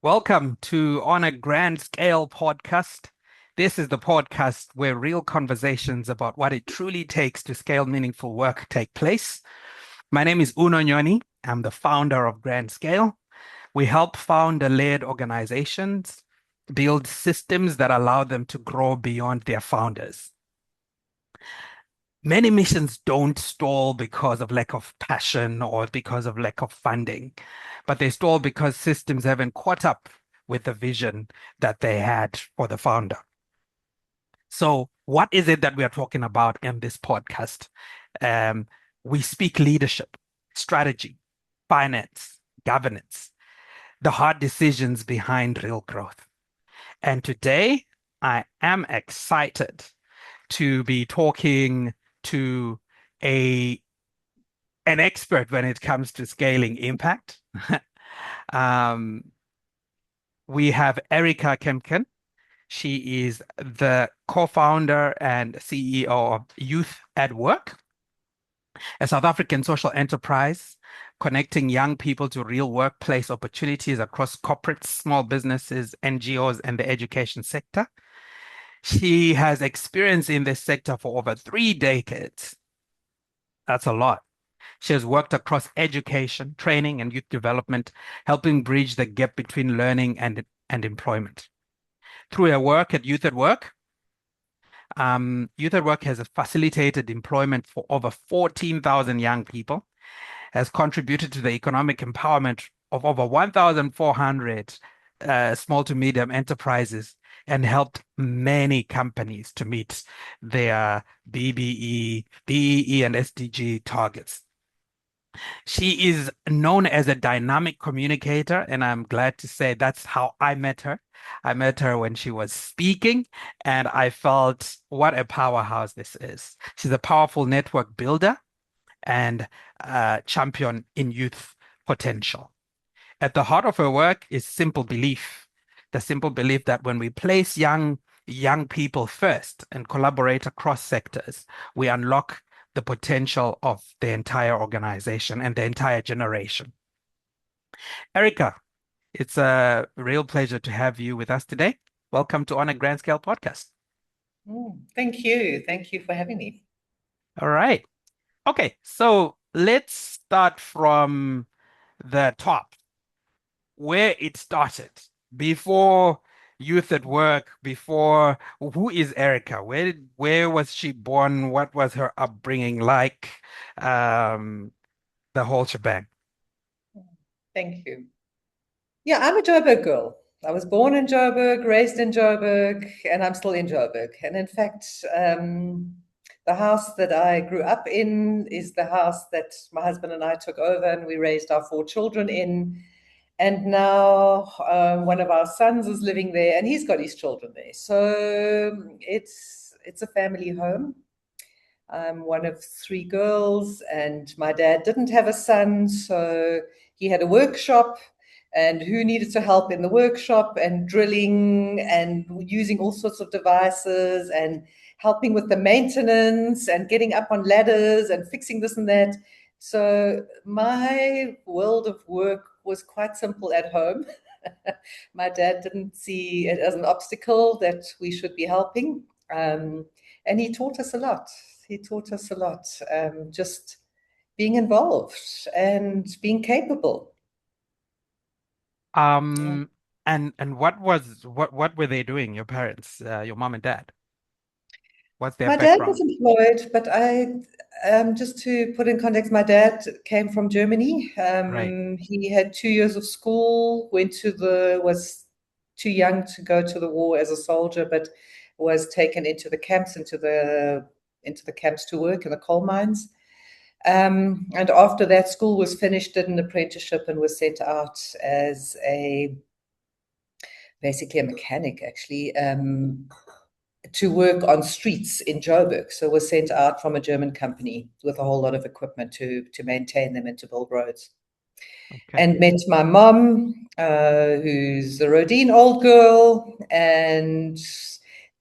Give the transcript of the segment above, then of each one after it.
Welcome to On a Grand Scale podcast. This is the podcast where real conversations about what it truly takes to scale meaningful work take place. My name is Uno Nyoni. I'm the founder of Grand Scale. We help founder-led organizations build systems that allow them to grow beyond their founders. Many missions don't stall because of lack of passion or because of lack of funding, but they stall because systems haven't caught up with the vision that they had for the founder. So, what is it that we are talking about in this podcast? Um, we speak leadership, strategy, finance, governance, the hard decisions behind real growth. And today, I am excited to be talking to a an expert when it comes to scaling impact. um, we have Erica Kempken. She is the co-founder and CEO of Youth at Work, a South African social enterprise connecting young people to real workplace opportunities across corporates, small businesses, NGOs, and the education sector. She has experience in this sector for over 3 decades. That's a lot. She has worked across education, training, and youth development, helping bridge the gap between learning and employment. Through her work at Youth at Work, Youth at Work has facilitated employment for over 14,000 young people, has contributed to the economic empowerment of over 1,400 small to medium enterprises, and helped many companies to meet their BEE, and SDG targets. She is known as a dynamic communicator, and I'm glad to say that's how I met her. I met her when she was speaking, and I felt what a powerhouse this is. She's a powerful network builder and champion in youth potential. At the heart of her work is simple belief, the simple belief that when we place young people first and collaborate across sectors, we unlock the potential of the entire organization and the entire generation. Erica, it's a real pleasure to have you with us today. Welcome to On a Grand Scale podcast. Thank you. Thank you for having me. All right. Okay, so let's start from the top, where it started, before Youth at Work, before who is Erica? Where was she born? What was her upbringing like? Um, the whole shebang. Thank you. Yeah, I'm a Joburg girl. I was born in Joburg, raised in Joburg, and I'm still in Joburg. And in fact, the house that I grew up in is the house that my husband and I took over, and we raised our 4 children in. And now one of our sons is living there, and he's got his children there. So it's a family home. I'm one of 3 girls, and my dad didn't have a son, so he had a workshop. And who needed to help in the workshop and drilling and using all sorts of devices and helping with the maintenance and getting up on ladders and fixing this and that. So my world of work was quite simple at home. My dad didn't see it as an obstacle that we should be helping. And he taught us a lot. He taught us a lot, just being involved and being capable. Um, and what were they doing, your parents, your mom and dad? What's their My dad was background? employed, but just to put in context, my dad came from Germany. Right. He had 2 years of school, was too young to go to the war as a soldier, but was taken into the camps, into the camps to work in the coal mines. And after that, school was finished, did an apprenticeship, and was sent out as basically a mechanic, actually, to work on streets in Joburg. So was sent out from a German company with a whole lot of equipment to maintain them and to build roads. Okay. And met my mom, who's a Rodine old girl, and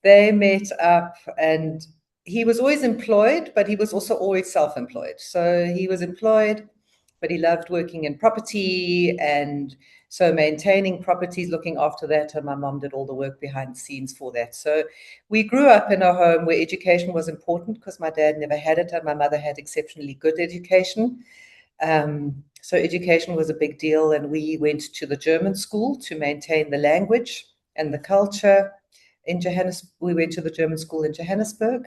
they met up. And he was always employed, but he was also always self-employed. So he was employed, but he loved working in property, and so maintaining properties, looking after that, and my mom did all the work behind the scenes for that. So we grew up in a home where education was important because my dad never had it and my mother had exceptionally good education. So education was a big deal, and we went to the German school to maintain the language and the culture. In Johannesburg, we went to the German school in Johannesburg,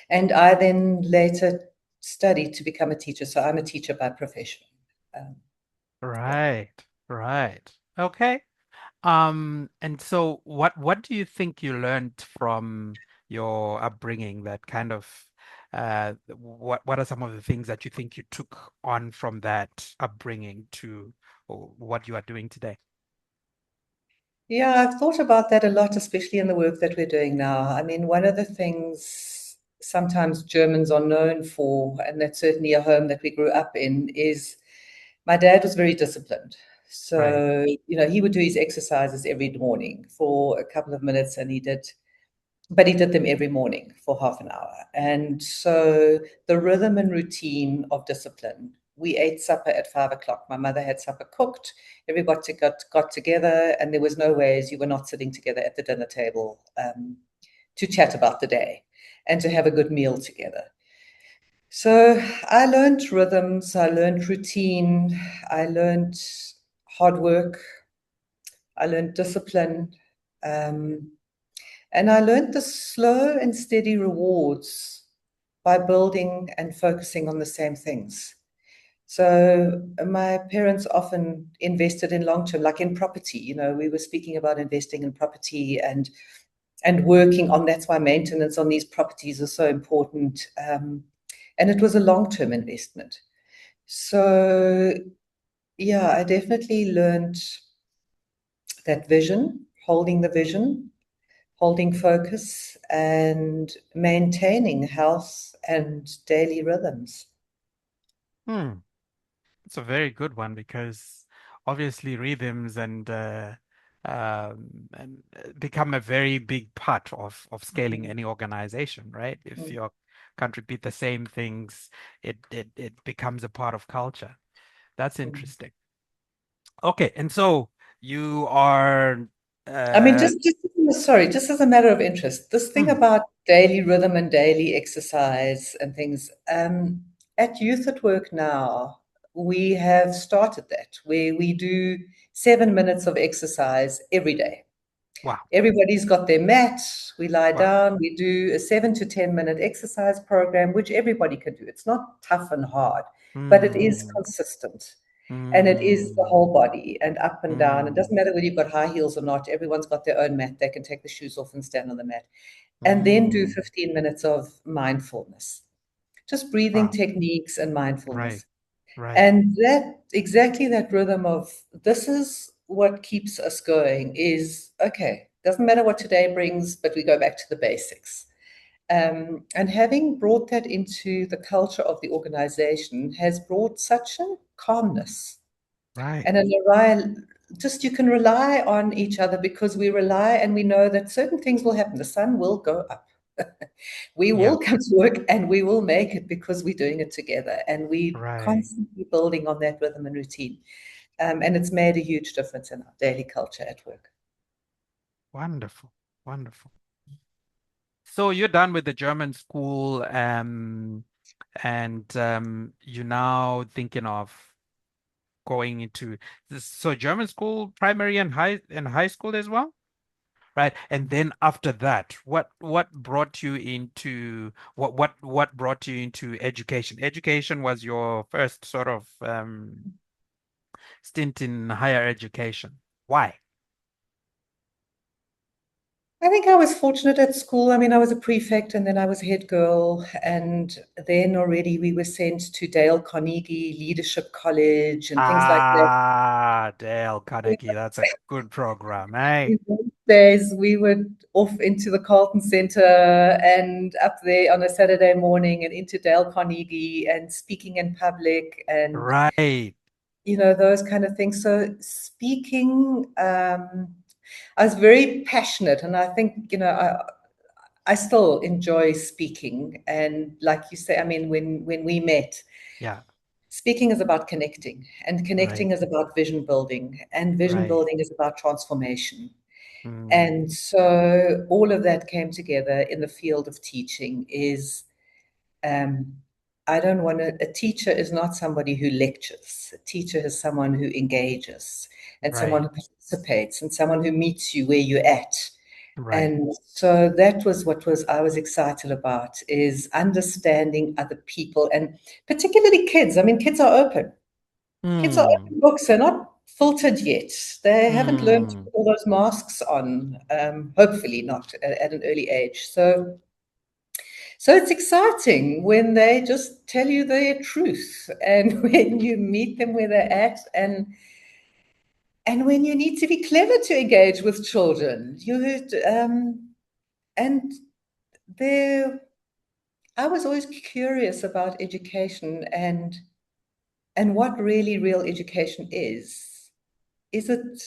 and I then later studied to become a teacher. So I'm a teacher by profession. Um, yeah. Right, right. Okay. And so what do you think you learned from your upbringing that kind of what are some of the things that you think you took on from that upbringing to what you are doing today? Yeah, I've thought about that a lot, especially in the work that we're doing now. I mean, one of the things sometimes Germans are known for, and that's certainly a home that we grew up in, is my dad was very disciplined. Right. So, he would do his exercises every morning for a couple of minutes, but he did them every morning for half an hour. And so the rhythm and routine of discipline. We ate supper at 5 o'clock. My mother had supper cooked. Everybody got together, and there was no ways you were not sitting together at the dinner table to chat about the day and to have a good meal together. So I learned rhythms, I learned routine, I learned hard work, I learned discipline. Um, and I learned the slow and steady rewards by building and focusing on the same things. So my parents often invested in long term, like in property. We were speaking about investing in property and working on. That's why maintenance on these properties is so important. And it was a long term investment. So yeah, I definitely learned that vision, holding the vision, holding focus, and maintaining health and daily rhythms. Hmm. It's a very good one because obviously rhythms and become a very big part of scaling any organization, right? If you can't repeat the same things, it becomes a part of culture. That's Mm. interesting. Okay, and so you are I mean, uh just as a matter of interest, this thing mm, about daily rhythm and daily exercise and things, at Youth at Work now, we have started that where we do 7 minutes of exercise every day. wow, Everybody's got their mat. We lie wow. down. We do a 7 to 10 minute exercise program, which everybody can do. It's not tough and hard, but it is Mm, consistent. And it is the mm, whole body and up and down. It doesn't mm, matter whether you've got high heels or not. Everyone's got their own mat. They can take the shoes off and stand on the mat. And then do mm. 15 minutes of mindfulness, just breathing Wow, techniques and right, mindfulness. right. And that exactly that rhythm of this is what keeps us going is okay, doesn't matter what today brings, but we go back to the basics. And having brought that into the culture of the organization has brought such a calmness Right. and just you can rely on each other because we rely and we know that certain things will happen. The sun will go up. We Yeah, will come to work and we will make it because we're doing it together and we right. constantly building on that rhythm and routine. And it's made a huge difference in our daily culture at work. Wonderful. Wonderful. So you're done with the German school, and you're now thinking of going into this, so German school, primary and high school as well, right? And then after that, what brought you into what brought you into education? Education was your first sort of stint in higher education. Why? I think I was fortunate at school. I mean, I was a prefect and then I was head girl. And then already we were sent to Dale Carnegie Leadership College and things like that. Ah, Dale Carnegie, that's a good program, eh? In those days, we would off into the Carlton Center and up there on a Saturday morning and into Dale Carnegie and speaking in public and, Right. those kind of things. So speaking, I was very passionate, and I think, I still enjoy speaking. And like you say, I mean, when we met, Yeah. speaking is about connecting, and Right. connecting is about vision building, and vision Right. building is about transformation. Mm, And so all of that came together in the field of teaching is um, I don't want to, a teacher is not somebody who lectures. A teacher is someone who engages and someone right. who participates and someone who meets you where you're at. Right. And so that was what was I was excited about is understanding other people and particularly kids. I mean, kids are open. Kids are Mm, open books. They're not filtered yet. They haven't learned to mm, put all those masks on, hopefully not at an early age. So it's exciting when they just tell you their truth and when you meet them where they're at and when you need to be clever to engage with children. And there I was always curious about education and what really real education is. Is it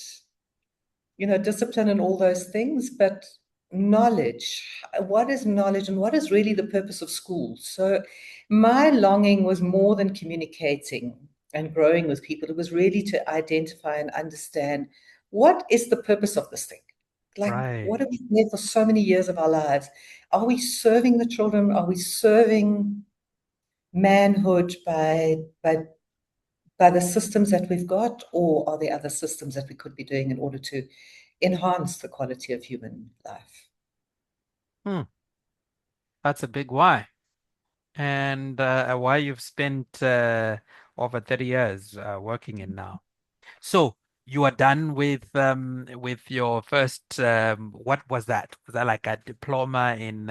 discipline and all those things, but knowledge. What is knowledge and what is really the purpose of school? So my longing was more than communicating and growing with people. It was really to identify and understand what is the purpose of this thing? Like, what right. have we been there for so many years of our lives? Are we serving the children? Are we serving manhood by the systems that we've got, or are there other systems that we could be doing in order to enhance the quality of human life? Hmm. That's a big why. And why you've spent over 30 years working in now. So you are done with your first what was that? Was that like a diploma in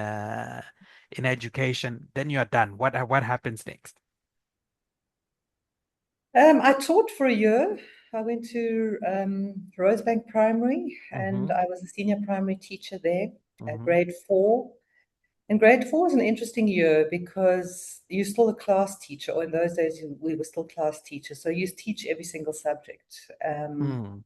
education? Then you're done. What happens next? I taught for a year. I went to Rosebank Primary and Mm-hmm. I was a senior primary teacher there at Mm-hmm. grade four. And grade four is an interesting year because you're still a class teacher, or in those days we were still class teachers. So you teach every single subject. Mm,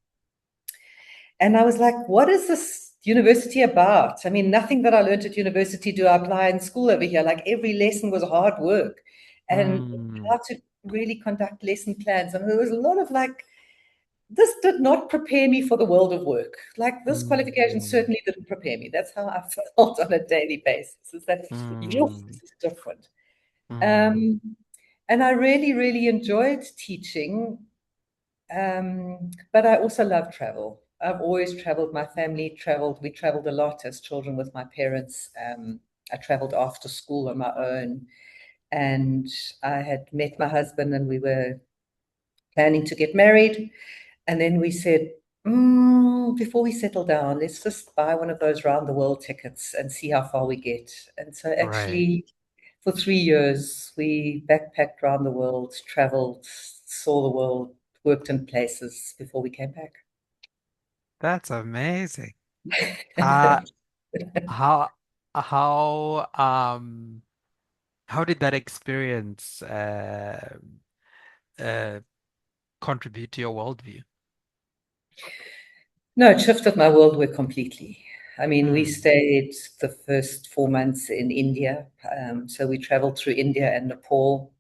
And I was like, what is this university about? I mean, nothing that I learned at university do I apply in school over here. Like every lesson was hard work and mm, how to really conduct lesson plans. And there was a lot of like, this did not prepare me for the world of work. Like this qualification mm, certainly didn't prepare me. That's how I felt on a daily basis, is that, yo, mm, this is different. mm. Um, and I really, really enjoyed teaching. But I also love travel. I've always traveled. My family traveled. We traveled a lot as children with my parents. I traveled after school on my own, and I had met my husband, and we were planning to get married. And then we said, before we settle down, let's just buy one of those round the world tickets and see how far we get. And so, Right. actually, for 3 years, we backpacked around the world, traveled, saw the world, worked in places before we came back. That's amazing. Uh how how um how did that experience uh contribute to your worldview? No, it shifted my worldview completely. I mean, we Hmm. stayed the first 4 months in India. So we traveled through India and Nepal.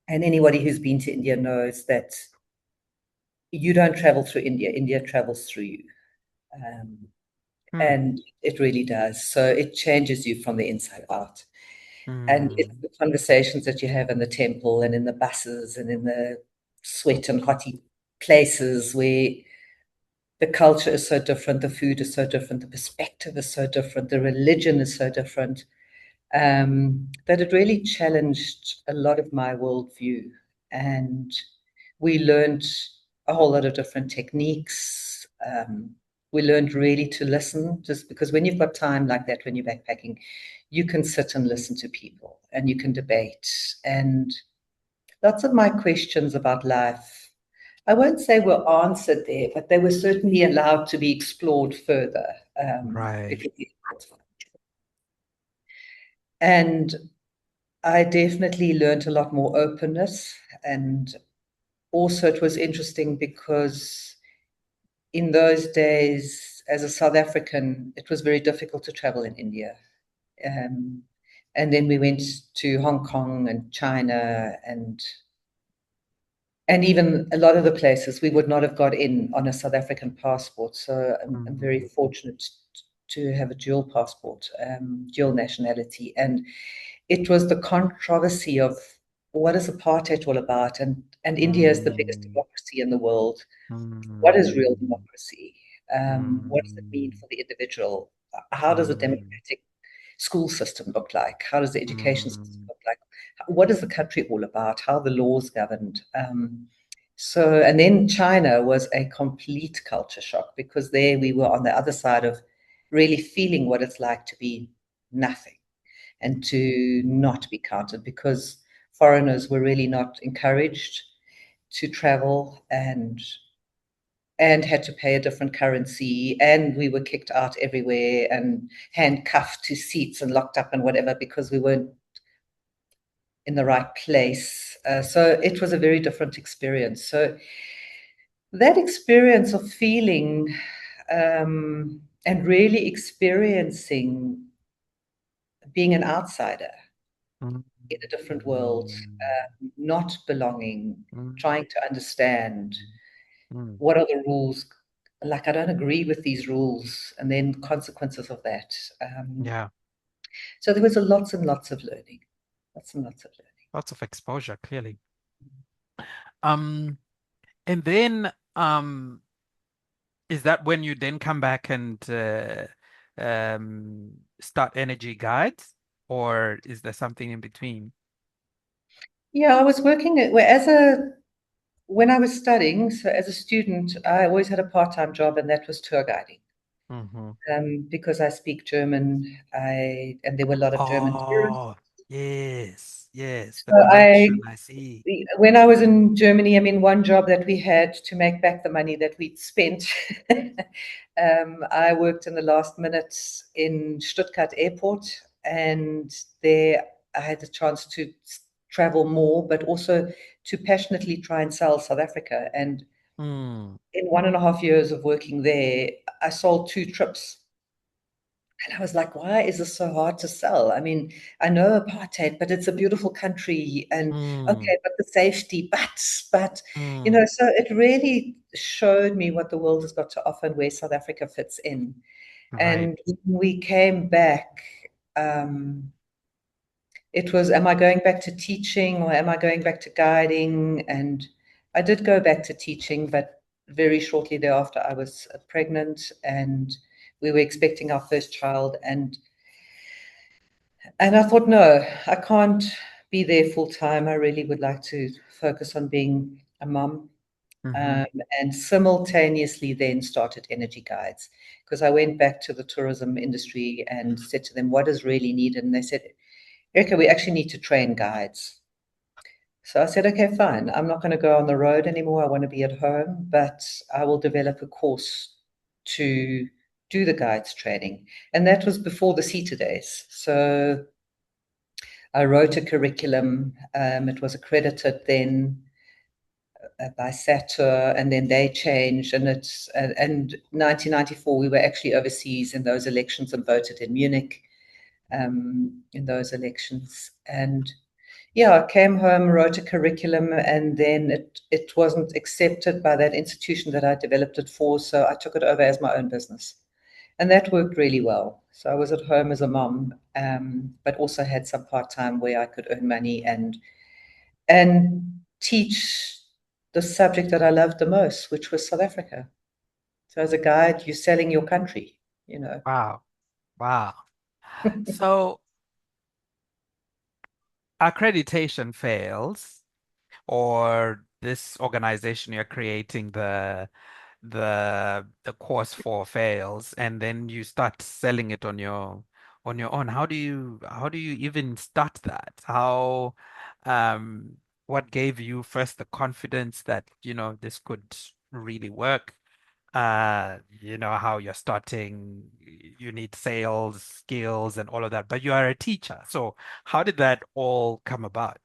And anybody who's been to India knows that you don't travel through India, India travels through you. Um, Hmm. and it really does. So it changes you from the inside out. And it's Hmm. the conversations that you have in the temple and in the buses and in the sweat and hotty places where the culture is so different, the food is so different, the perspective is so different, the religion is so different, that it really challenged a lot of my worldview. And we learned a whole lot of different techniques. We learned really to listen, just because when you've got time like that, when you're backpacking, you can sit and listen to people and you can debate. And lots of my questions about life, I won't say were answered there, but they were certainly allowed to be explored further. Right. Because, and I definitely learned a lot more openness. And also, it was interesting because in those days, as a South African, it was very difficult to travel in India. Um, and then we went to Hong Kong and China and and even a lot of the places we would not have got in on a South African passport. So I'm very Mm, fortunate to have a dual passport, dual nationality. And it was the controversy of what is apartheid all about? And India is the biggest mm, democracy in the world. What is real mm, democracy? What does it mean mm, for the individual? How does a mm, democratic school system look like? How does the education system mm, look like? What is the country all about? How are the laws governed? And then China was a complete culture shock because there we were on the other side of really feeling what it's like to be nothing and to not be counted because foreigners were really not encouraged to travel and had to pay a different currency, and we were kicked out everywhere and handcuffed to seats and locked up and whatever because we weren't in the right place. So it was a very different experience. So that experience of feeling and really experiencing being an outsider mm, in a different world, mm, not belonging, mm, trying to understand mm. what are the rules. Like, I don't agree with these rules, and then consequences of that. Yeah, So there was a lots and lots of learning, lots and lots of learning. lots of exposure, clearly. Um, and then is that when you then come back and start energy guides, or is there something in between? Yeah, I was working well, as a when I was studying. So as a student, I always had a part-time job, and that was tour guiding. Hmm. Because I speak German, and there were a lot of German tourists. Oh, yes, yes, the So I connection, I see. when I was in Germany, I mean, one job that we had to make back the money that we'd spent, I worked in the last minute in Stuttgart Airport, and there I had the chance to travel more, but also to passionately try and sell South Africa. And Mm, in 1.5 years of working there, I sold 2 trips. And I was like, why is this so hard to sell? I mean, I know apartheid, but it's a beautiful country. And mm, okay, but the safety, but, mm, so it really showed me what the world has got to offer and where South Africa fits in. right. And when we came back, um, it was, am I going back to teaching or am I going back to guiding? And I did go back to teaching, but very shortly thereafter, I was pregnant and we were expecting our first child. And I thought, no, I can't be there full time. I really would like to focus on being a mum. Hmm. Um, and simultaneously then started Energy Guides because I went back to the tourism industry and said to them, what is really needed? And they said, Erica, we actually need to train guides. So I said, okay, fine. I'm not going to go on the road anymore. I want to be at home, but I will develop a course to do the guides training. And that was before the CETA days. So I wrote a curriculum. It was accredited then by SATUR, and then they changed. And 1994 we were actually overseas in those elections and voted in Munich in those elections. And yeah, I came home, wrote a curriculum, and then it wasn't accepted by that institution that I developed it for. So I took it over as my own business. And that worked really well. So I was at home as a mom, but also had some part time where I could earn money and teach the subject that I loved the most, which was South Africa. So as a guide, you're selling your country, you know. Wow. Wow. So accreditation fails, or this organization you're creating the course for fails, and then you start selling it on your own. How do you even start that? Um what gave you first the confidence that this could really work? How you're starting, you need sales skills and all of that, but you are a teacher. So how did that all come about?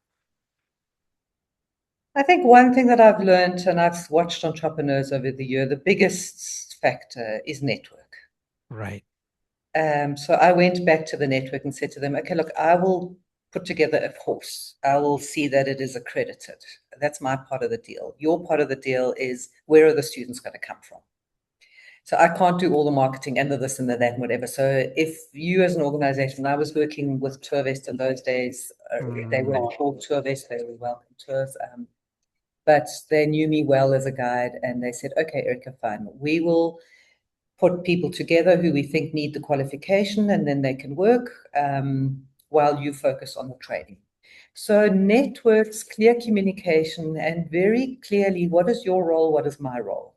I think one thing that I've learned, and I've watched entrepreneurs over the year, the biggest factor is network. Right. So I went back to the network and said to them, okay, look, I will put together a course. I will see that it is accredited. That's my part of the deal. Your part of the deal is where are the students going to come from? So I can't do all the marketing and the this and the that and whatever. So if you as an organization, I was working with TourVest in those days, they were called TourVest, they were welcome tours. But they knew me well as a guide and they said, okay, Erica, fine. We will put people together who we think need the qualification and then they can work while you focus on the training. So networks, clear communication, and very clearly, what is your role? What is my role?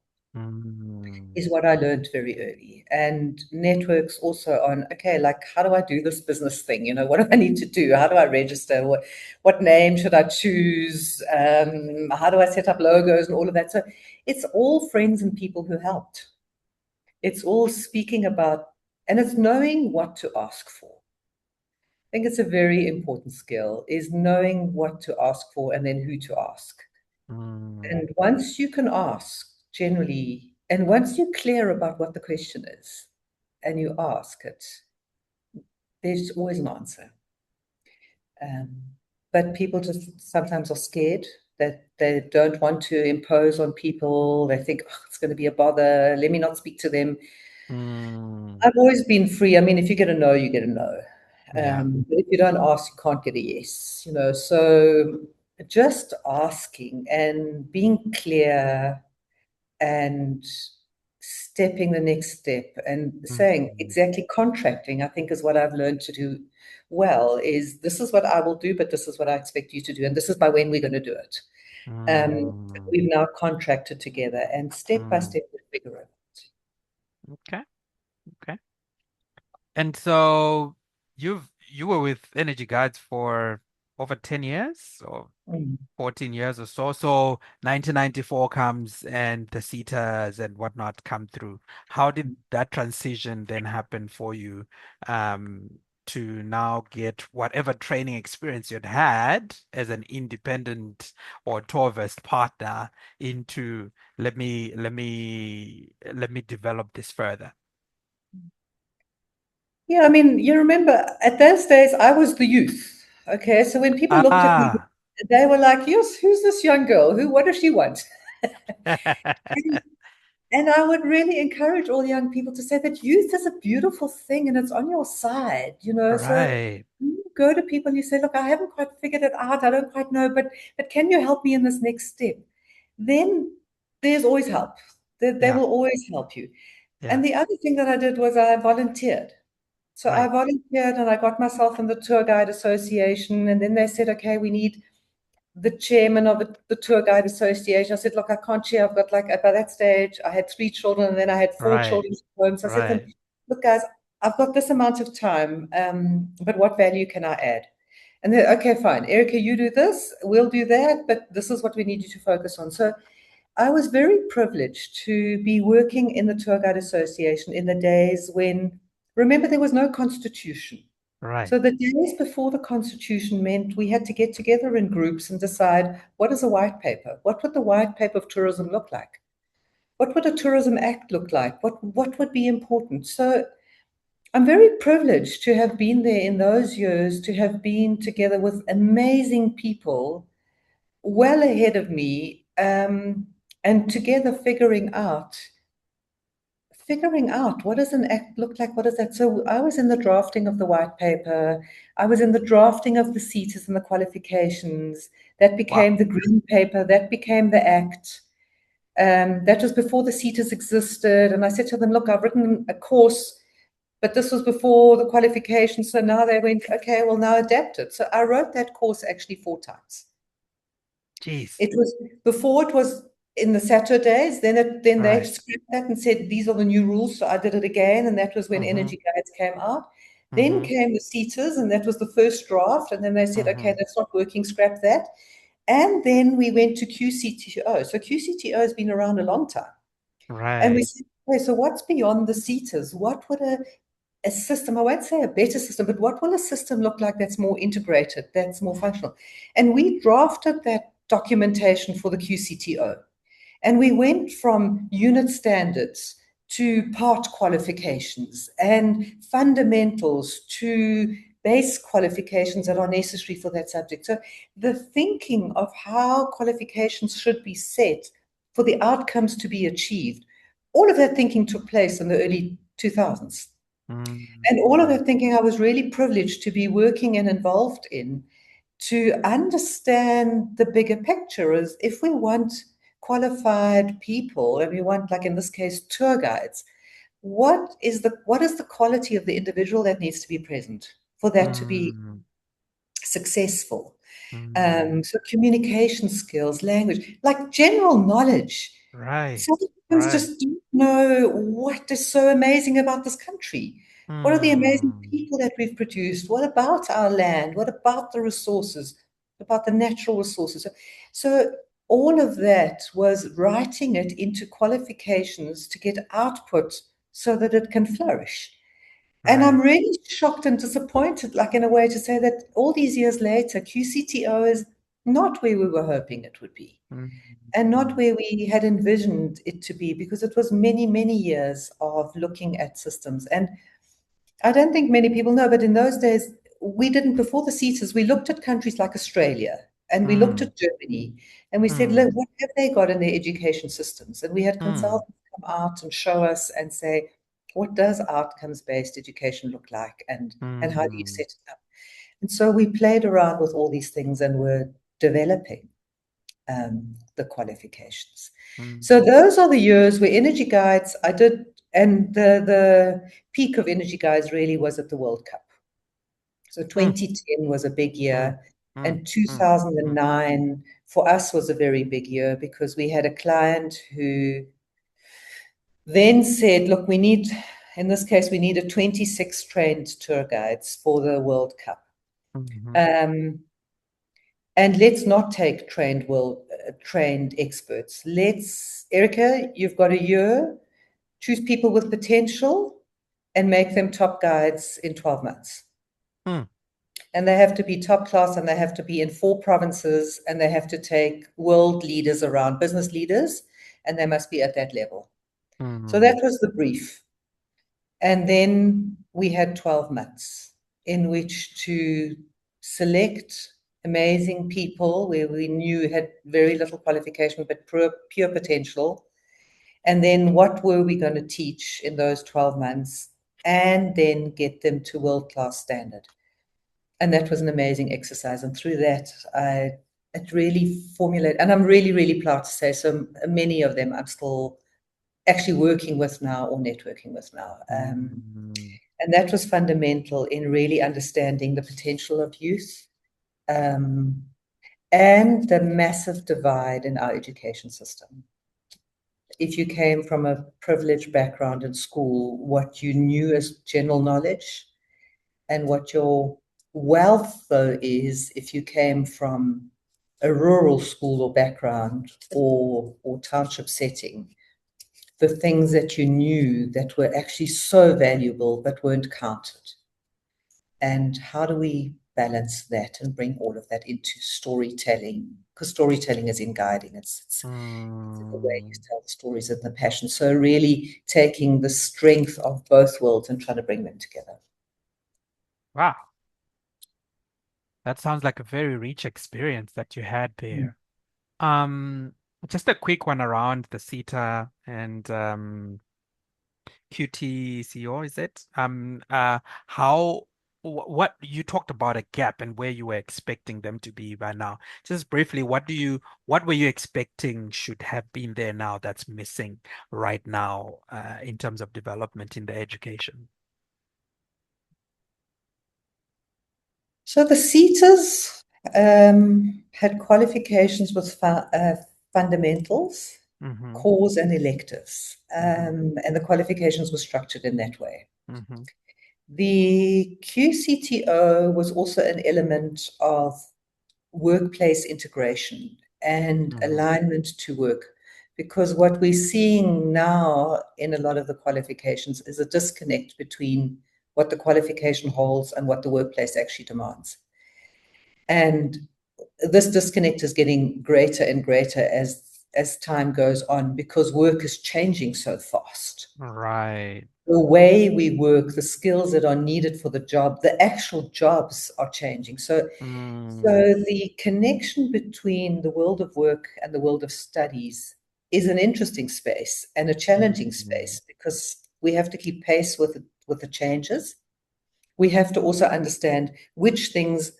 Is what I learned very early. And networks also on, okay, like how do I do this business thing? You know, what do I need to do? How do I register? What name should I choose? How do I set up logos and all of that? So it's all friends and people who helped. It's all speaking about, and it's knowing what to ask for. I think it's a very important skill, is knowing what to ask for and then who to ask. And once you can ask, generally, and once you're clear about what the question is and you ask it, there's always an answer. But people just sometimes are scared that they don't want to impose on people. They think, oh, it's going to be a bother. Let me not speak to them. I've always been free. I mean, if you get a no, you get a no. But if you don't ask, you can't get a yes, you know. So just asking and being clear and stepping the next step and saying exactly contracting, I think is what I've learned to do well, is this is what I will do, but this is what I expect you to do. And this is by when we're going to do it. We've now contracted together and step by step we figure it out. Okay. Okay. And so you were with Energy Guides for over 10 years or 14 years or so. So 1994 comes and the CETAs and whatnot come through. How did that transition then happen for you to now get whatever training experience you'd had as an independent or TORVEST partner into let me develop this further? Yeah, I mean, you remember at those days I was the youth. Okay, so when people looked at me, Ah. they were like, yes, who's this young girl? What does she want? And I would really encourage all young people to say that youth is a beautiful thing and it's on your side, you know. So Right. you go to people, you say, look, I haven't quite figured it out. I don't quite know, but can you help me in this next step? Then there's always help. They Yeah. will always help you. Yeah. And the other thing that I did was I volunteered. So I Right. volunteered and I got myself in the tour guide association. And then they said, okay, we need the chairman of the tour guide association. I said, look, I can't chair. I've got like, by that stage, I had 3 children and then I had 4 Right. children's homes. So I said to them, Right. look, guys, I've got this amount of time, but what value can I add? And then, okay, fine. Erica, you do this, we'll do that, but this is what we need you to focus on. So I was very privileged to be working in the tour guide association in the days when, remember, there was no constitution. Right. So the days before the Constitution meant we had to get together in groups and decide what is a white paper? What would the white paper of tourism look like? What would a tourism act look like? What would be important? So I'm very privileged to have been there in those years, to have been together with amazing people well ahead of me, and together figuring out what does an act look like? What is that? So I was in the drafting of the white paper. I was in the drafting of the CETAs and the qualifications. That Wow. became the green paper. That became the act. That was before the CETAs existed. And I said to them, look, I've written a course, but this was before the qualifications. So now they went, okay, well, now adapt it. So I wrote that course actually 4 times. Jeez. It was before, it was in the Saturdays, then they Right. scrapped that and said these are the new rules. So I did it again, and that was when Mm-hmm. Energy Guides came out. Then Mm-hmm. came the CETAs, and that was the first draft. And then they said, Mm-hmm. okay, that's not working, scrap that. And then we went to QCTO. So QCTO has been around a long time. And we Right. said, okay, so what's beyond the CETAs? What would a system, I won't say a better system, but what will a system look like that's more integrated, that's more functional? And we drafted that documentation for the QCTO. And we went from unit standards to part qualifications and fundamentals to base qualifications that are necessary for that subject. So the thinking of how qualifications should be set for the outcomes to be achieved, all of that thinking took place in the early 2000s. And all of Mm, that thinking I was really privileged to be working and involved in, to understand the bigger picture is if we want qualified people and we want, like in this case, tour guides, what is the quality of the individual that needs to be present for that to be mm, successful? mm. So communication skills, language, like general knowledge. Right, South Africans right. just don't know what is so amazing about this country. What are the amazing Mm, people that we've produced? What about our land? What about the resources? About the natural resources? So all of that was writing it into qualifications to get output so that it can flourish. And I'm right. really shocked and disappointed, like in a way, to say that all these years later, QCTO is not where we were hoping it would be, and not Mm, where we had envisioned it to be, because it was many, many years of looking at systems. And I don't think many people know, but in those days, we didn't, before the CETAs, we looked at countries like Australia and we looked mm, at Germany and we said, look, mm, what have they got in their education systems? And we had mm, consultants come out and show us and say, what does outcomes-based education look like, and how do you mm, set it up? And so we played around with all these things and were developing the qualifications. So mm, those are the years where energy guides I did, and the peak of energy guides really was at the World Cup. So mm, 2010 was a big mm, year, mm, and mm, mm, 2009 for us was a very big year because we had a client who then said, look, we need, in this case, we needed 26 trained tour guides for the World Cup. mhm, Um, and let's not take trained experts. Erica, you've got a year, choose people with potential and make them top guides in 12 months. mm, And they have to be top class and they have to be in 4 provinces and they have to take world leaders around, business leaders, and they must be at that level. So mm, that was the brief. And then we had 12 months in which to select amazing people where we knew had very little qualification but pure potential. And then what were we going to teach in those 12 months? And then get them to world-class standard. And that was an amazing exercise. And through that, it really formulated, and I'm really, really proud to say so many of them I'm still actually working with now or networking with now. mm, And that was fundamental in really understanding the potential of youth, um, and the massive divide in our education system. If you came from a privileged background in school, what you knew as general knowledge and what your wealth, though, is if you came from a rural school or background or township setting, the things that you knew that were actually so valuable but weren't counted. And how do we balance that and bring all of that into storytelling? Because storytelling is in guiding. It's the way you mm. tell the stories and the passion. So really taking the strength of both worlds and trying to bring them together. Wow, that sounds like a very rich experience that you had Mm. there. Um, just a quick one around the CETA and QTCO, is it? How what you talked about a gap and where you were expecting them to be by now. Just briefly, what were you expecting should have been there now that's missing right now in terms of development in the education? So the CETAs had qualifications with fundamentals, Mm-hmm. cores, and electives. Mm-hmm. And the qualifications were structured in that way. Mm-hmm. The QCTO was also an element of workplace integration and Mm-hmm. alignment to work. Because what we're seeing now in a lot of the qualifications is a disconnect between what the qualification holds and what the workplace actually demands. And this disconnect is getting greater and greater as time goes on because work is changing so fast. Right. the way we work, the skills that are needed for the job, the actual jobs are changing. So Mm, the connection between the world of work and the world of studies is an interesting space and a challenging mm, space because we have to keep pace with the changes. We have to also understand which things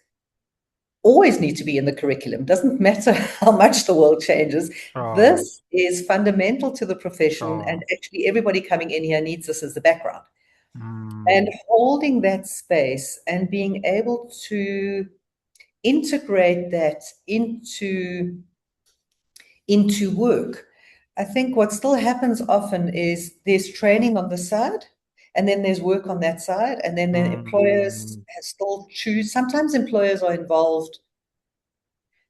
always need to be in the curriculum. Doesn't matter how much the world changes. sure, This is fundamental to the profession, and sure. actually everybody coming in here needs this as the background. And Mm, holding that space and being able to integrate that into work. I think what still happens often is there's training on the side, and then there's work on that side, and then the employers mm, still choose. Sometimes employers are involved.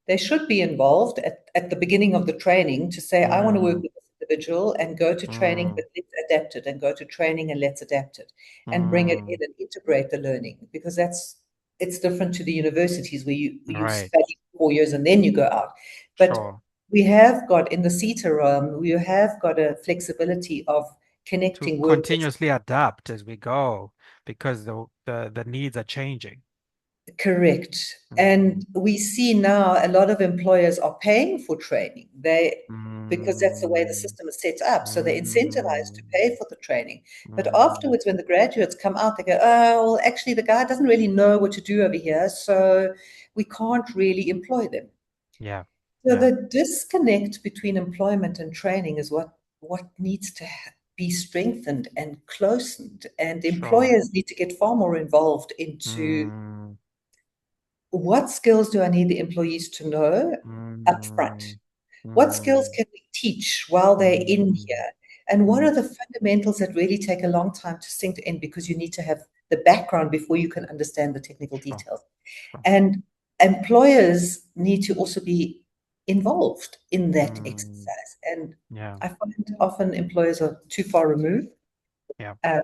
They should be involved at the beginning of the training to say, I want to work mm, with this individual and go to training, mm, but let's adapt it and go to training and let's adapt it and bring it in mm. and integrate the learning because it's different to the universities where you Right, study 4 years and then you go out. But sure. we have got in the CETA realm, we have got a flexibility of To connecting work. continuously adapt as we go because the needs are changing. Correct. Mm, And we see now a lot of employers are paying for training. Because that's the way the mm, system is set up. So they're incentivized mm, to pay for the training. But mm. afterwards, when the graduates come out, they go, oh, well, actually, the guy doesn't really know what to do over here. So we can't really employ them. Yeah, So yeah, the disconnect between employment and training is what needs to be strengthened and closened. And sure. employers need to get far more involved into Mm, what skills do I need the employees to know upfront? mm, What skills mm, can we teach while they're in mm, here? And what mm. are the fundamentals that really take a long time to sink in because you need to have the background before you can understand the technical Sure, details? sure. And employers need to also be involved in that Mm, exercise. And yeah, I find often employers are too far removed, yeah, um,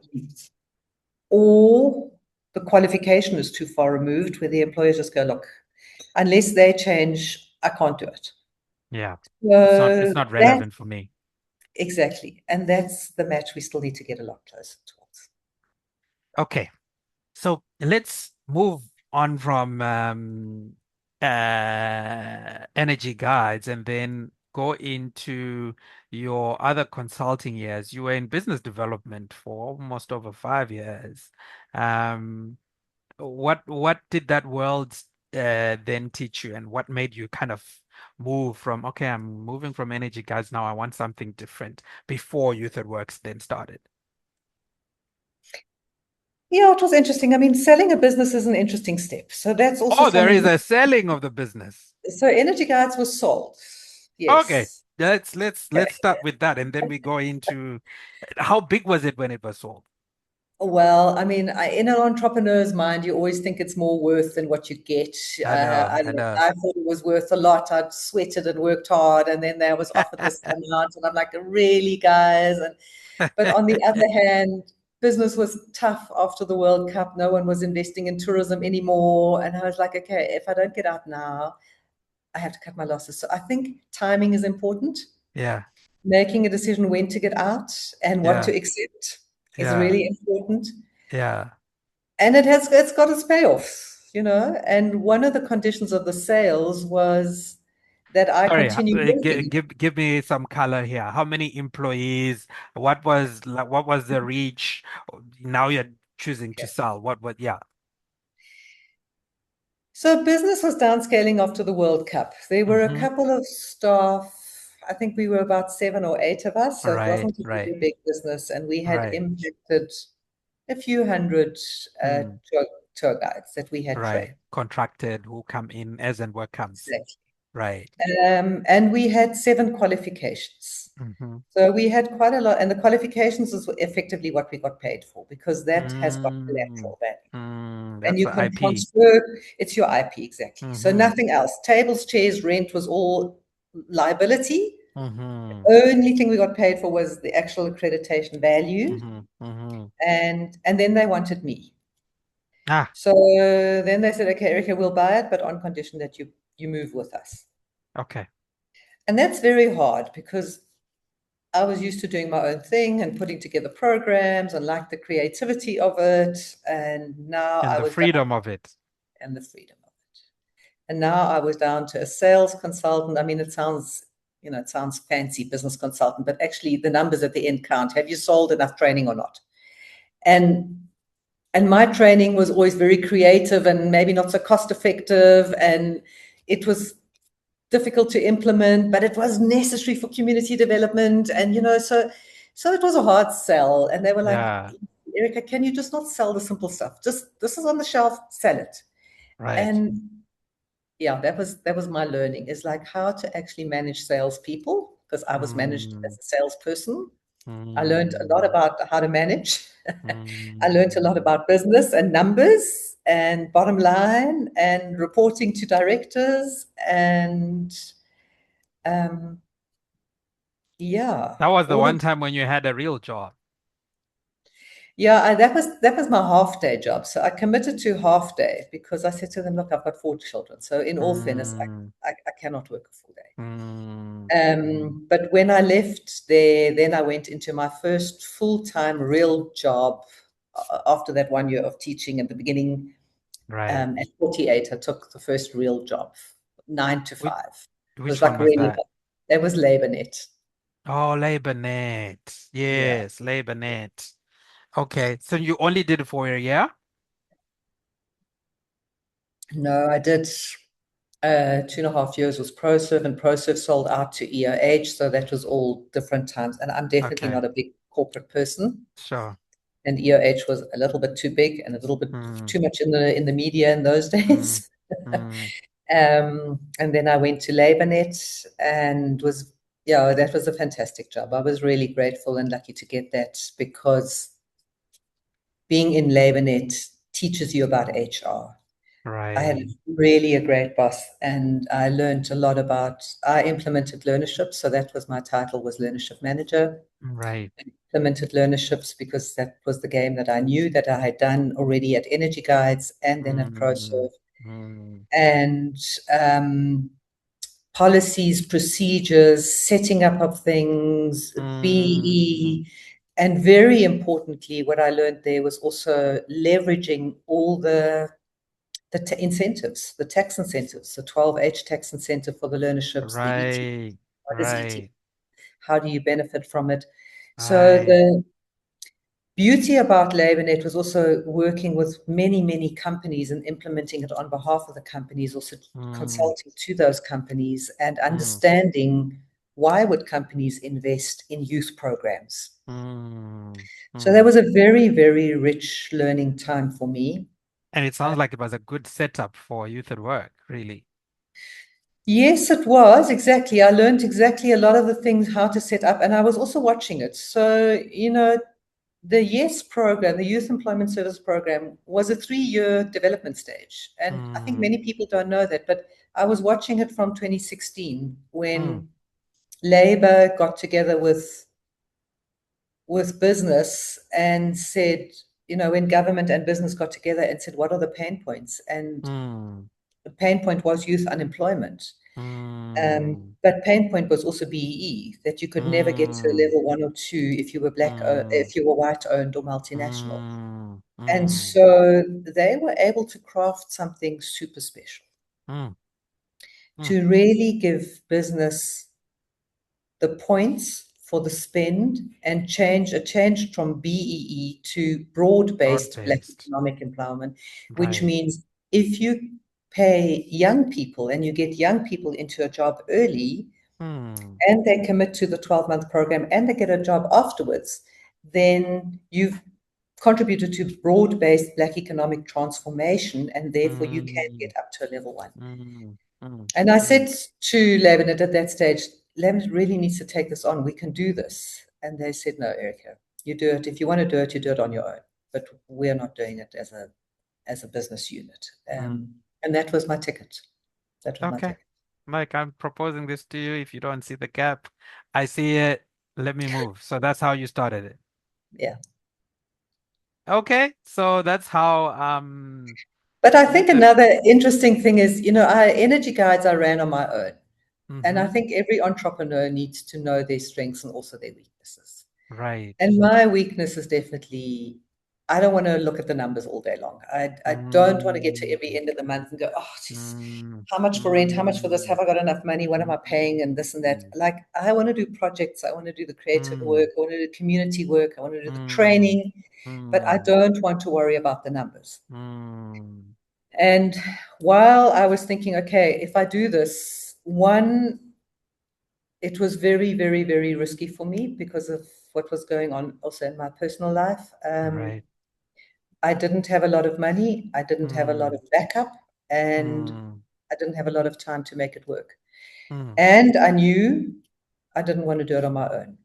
or the qualification is too far removed, where the employers just go, look, unless they change, I can't do it. yeah. It's So not that relevant for me. exactly, and that's the match we still need to get a lot closer towards. Okay. So let's move on from energy guides and then go into your other consulting years. You were in business development for almost over 5 years. Um, what did that world then teach you, and what made you kind of move from, okay, I'm moving from energy guides now, I want something different before Youth at Works then started? Yeah, it was interesting. I mean, selling a business is an interesting step. So that's also Oh, there is something. a selling of the business. So Energy Guides was sold. Okay, Yes. let's start with that, and then we go into how big was it when it was sold? Well, I mean, in an entrepreneur's mind, you always think it's more worth than what you get. I know, I know. I thought it was worth a lot. I'd sweated and worked hard, and then there was offered this amount, and I'm like, really, guys? But on the other hand, business was tough after the World Cup. No one was investing in tourism anymore, and I was like, okay, if I don't get out now, I have to cut my losses. So I think timing is important. Yeah, Making a decision when to get out and what yeah, to accept is yeah, really important. yeah. And it's got its payoffs. And one of the conditions of the sales was that I Sorry, continue working. give me some color here. How many employees? What was the reach? Now you're choosing to Okay. sell. Yeah. So business was downscaling after the World Cup. There were a Mm-hmm. couple of staff. I think we were about 7 or 8 of us, so it Right, wasn't a right, very big business, and we had right. impacted a few hundred uh, Mm, tour, tour guides that we had right. trained. Contracted who come in as and work comes. Exactly. Right. And we had 7 qualifications. Mm-hmm. So we had quite a lot, and the qualifications is effectively what we got paid for because that has got Mm, collateral value. And that's you the can IP. transfer, it's your IP exactly. So Mm-hmm. nothing else. Tables, chairs, rent was all liability. Mm-hmm. Only thing we got paid for was the actual accreditation value. Mm-hmm. Mm-hmm. And then they wanted me. Ah, So then they said, okay, Erica, we'll buy it, but on condition that you move with us. okay. And that's very hard because I was used to doing my own thing and putting together programs and liked the creativity of it. And now And I the was down freedom of it. and the freedom of it. And now I was down to a sales consultant. I mean, it sounds fancy, business consultant, but actually the numbers at the end count. Have you sold enough training or not? And my training was always very creative and maybe not so cost effective, and it was difficult to implement, but it was necessary for community development. And so it was a hard sell. And they were like, Yeah, Erica, can you just not sell the simple stuff? Just this is on the shelf, sell it. right. And yeah, that was my learning, is like how to actually manage salespeople, because I was managed Mm, as a salesperson. I learned a lot mm, about how to manage. I learned a lot mm. about business and numbers and bottom line and reporting to directors and um, yeah, That was the all one of time when you had a real job. yeah. That was my half day job. So I committed to half day because I said to them, look, I've got 4 children. So in all fairness, Mm, I cannot work a full day. mm, mm. But when I left there, then I went into my first full-time real job after that 1 year of teaching at the beginning. Right. At 48, I took the first real job, nine to Which, five. It was which one like was really, that? that was LabourNet. Oh, LabourNet. Yeah. Yes, LabourNet. Okay, so you only did it for a year? No, I did 2.5 years was ProServe, and ProServe sold out to EOH. So that was all different times. And I'm definitely Okay, not a big corporate person. sure. And EOH was a little bit too big and a little bit Mm, too much in the media in those mm, days. mm. And then I went to LabourNet and yeah, that was a fantastic job. I was really grateful and lucky to get that, because being in LabourNet teaches you about HR. I had Right, really a great boss, and I learned a lot I implemented learnership. So that was my title, was learnership manager. right. Implemented learnerships because that was the game that I knew that I had done already at Energy Guides and then at Mm, ProServe. mm, And policies, procedures, setting up of things, mm, BE. And very importantly, what I learned there was also leveraging all the incentives, the tax incentives, the 12H tax incentive for the learnerships, the ET. right, What is ET? right, How do you benefit from it? So right. the beauty about LabourNet was also working with many, many companies and implementing it on behalf of the companies, also Mm, consulting to those companies and mm, understanding why would companies invest in youth programs. mm, So that mm. was a very, very rich learning time for me. And it sounds like it was a good setup for youth at work, really. Yes, it was exactly. I learned exactly a lot of the things how to set up, and I was also watching it. So, the YES program, the Youth Employment Service Program, was a 3-year development stage. And I think Mm, many people don't know that, but I was watching it from 2016 mm, when Labour got together with business and said, when government and business got together and said, what are the pain points? And mm, the pain point was youth unemployment. mm, But pain point was also BEE, that you could never get to mm, level 1 or 2 if you were black, mm, if you were white owned or multinational. mm, And mm, so they were able to craft something super special mm, mm. to really give business the points for the spend and change from BEE to broad-based Black Broad-based. economic empowerment, which Right. means if you pay young people and you get young people into a job early Mm, and they commit to the 12-month program and they get a job afterwards, then you've contributed to broad-based Black economic transformation, and therefore you can get mm, up to a level 1. mm, mm, And I mm, said to Lebanon at that stage, Lebanon really needs to take this on. We can do this. And they said, no, Erica, you do it. If you want to do it, you do it on your own. But we're not doing it as a business unit. mm. And that was my ticket. That was my Okay. ticket. Mike, I'm proposing this to you. If you don't see the gap, I see it. Let me move. So that's how you started it. Yeah. Okay. So that's how But I you think said. another interesting thing is, our energy guides I ran on my own. And I Mm-hmm. think every entrepreneur needs to know their strengths and also their weaknesses. Right. And my weakness is definitely, I don't want to look at the numbers all day long. I don't want to get to Mm, every end of the month and go, oh, geez, mm, how much for rent? How much for this? mm, Have I got enough money? What am I paying? And this and that. mm, Like, I want to do projects. I want to do the creative mm, work. I want to do community work. I want to do the mm, training, but I mm, don't want to worry about the numbers. mm. And while I was thinking, okay, if I do this, one, it was very, very, very risky for me because of what was going on also in my personal life. Right. I didn't have a lot of money. I didn't have a lot Mm, of backup, and mm, I didn't have a lot of time to make it work. mm. And I knew I didn't want to do it on my own.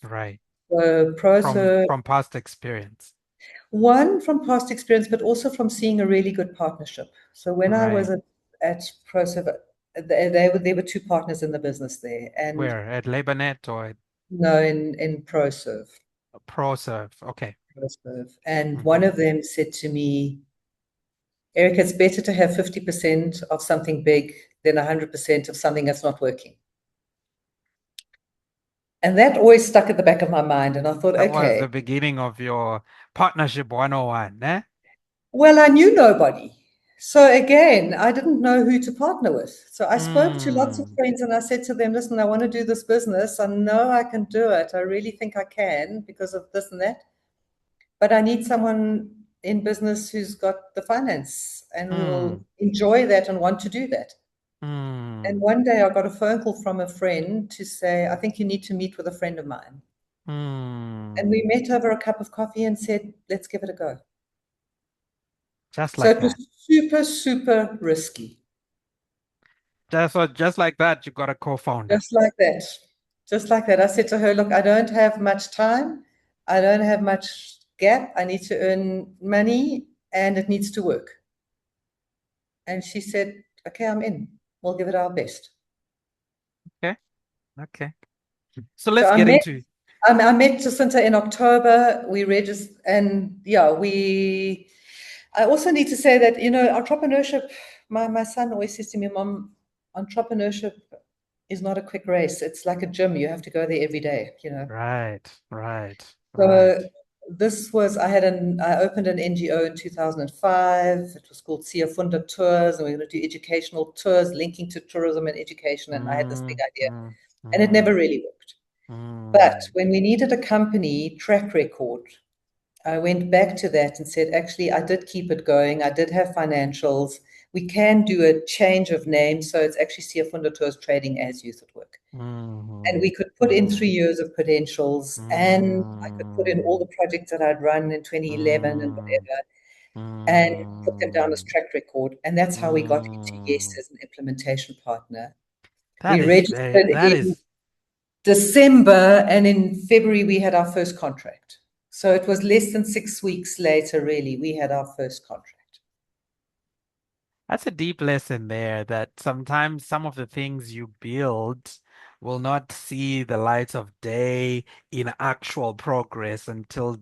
Right. So From Proser, from past experience. one from past experience, but also from seeing a really good partnership. So when I was Right. at Proser, there were two partners in the business there, and Where? At LabourNet or at no, in ProServe. ProServe? Okay. ProServe. And Mm-hmm. one of them said to me, Eric, it's better to have 50% of something big than 100% of something that's not working. And that always stuck at the back of my mind. And I thought, That was okay, the beginning of your partnership 101, eh? well, I knew nobody. So again, I didn't know who to partner with. So I spoke to lots of Mm, friends and I said to them, listen, I want to do this business. I know I can do it. I really think I can because of this and that. But I need someone in business who's got the finance and will mm, enjoy that and want to do that. And mm, one day I got a phone call from a friend to say, I think you need to meet with a friend of mine. And we mm. met over a cup of coffee and said, let's give it a go. Just So like it was that. super, super risky. Just like that, you got a co-founder. Just like that. Just like that. I said to her, look, I don't have much time. I don't have much gap. I need to earn money and it needs to work. And she said, okay, I'm in. We'll give it our best. Okay. Okay. So So let's get into I met Jacinta in October. We registered, and yeah, we. I also need to say that entrepreneurship. My son always says to me, "Mom, entrepreneurship is not a quick race. It's like a gym. You have to go there every day." right, right, right. So I opened an NGO in 2005. It was called Siafunda Tours, and we were going to do educational tours linking to tourism and education. And I had this big Mm, idea, mm, and it mm, never really worked. But mm, when we needed a company track record, I went back to that and said, actually, I did keep it going. I did have financials. We can do a change of name. So it's actually Siafunda Tours trading as Youth at Work. And mm, we could put in mm, 3 years of credentials and I could put in all mm, the projects that I'd run in 2011 and mm, whatever and put them down as mm, track record. And that's how we got into Yes mm. as an implementation partner. That We is very, registered that in is, December, and in February, we had our first contract. So it was less than 6 weeks later, really, we had our first contract. that's a deep lesson there that sometimes some of the things you build will not see the light of day in actual progress until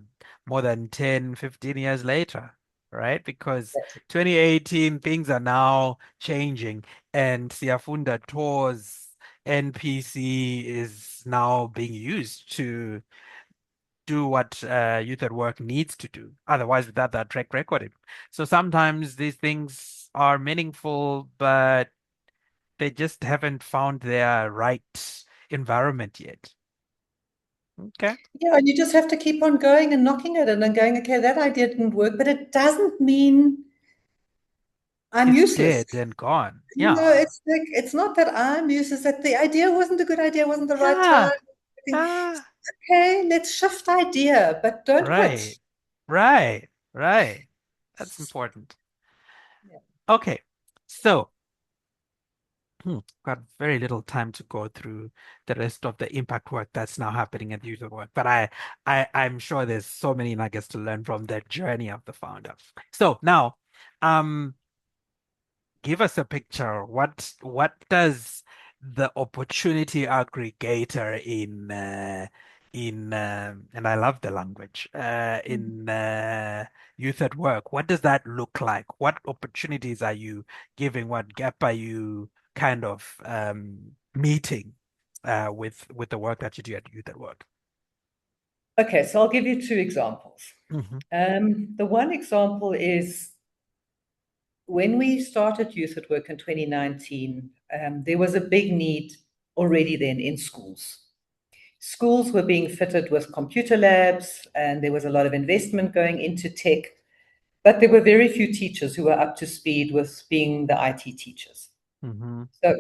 more than 10, 15 years later, right? Because That's it. 2018, things are now changing and Siafunda Tours NPC is now being used to do what youth at work needs to do. Otherwise, without that track record. So sometimes these things are meaningful, but they just haven't found their right environment yet. Okay. Yeah, you just have to keep on going and knocking at it and going, okay, that idea didn't work, but it doesn't mean I'm It's useless. dead and gone. Yeah. It's like it's not that I'm useless, that the idea wasn't a good idea, wasn't the right time. Yeah. Ah, Okay, let's shift idea, but don't quit. right. Right. Right. That's important. Yeah. Okay. So got very little time to go through the rest of the impact work that's now happening at user work, but I'm sure there's so many nuggets to learn from the journey of the founder. So now, um, give us a picture. What does the opportunity aggregator in and I love the language in youth at work? What does that look like? What opportunities are you giving? What gap are you kind of meeting with the work that you do at youth at work? Okay, so I'll give you two examples. Hmm. The one example is when we started Youth at Work in 2019, there was a big need already then in schools. Schools were being fitted with computer labs, and there was a lot of investment going into tech, but there were very few teachers who were up to speed with being the IT teachers. Hmm. So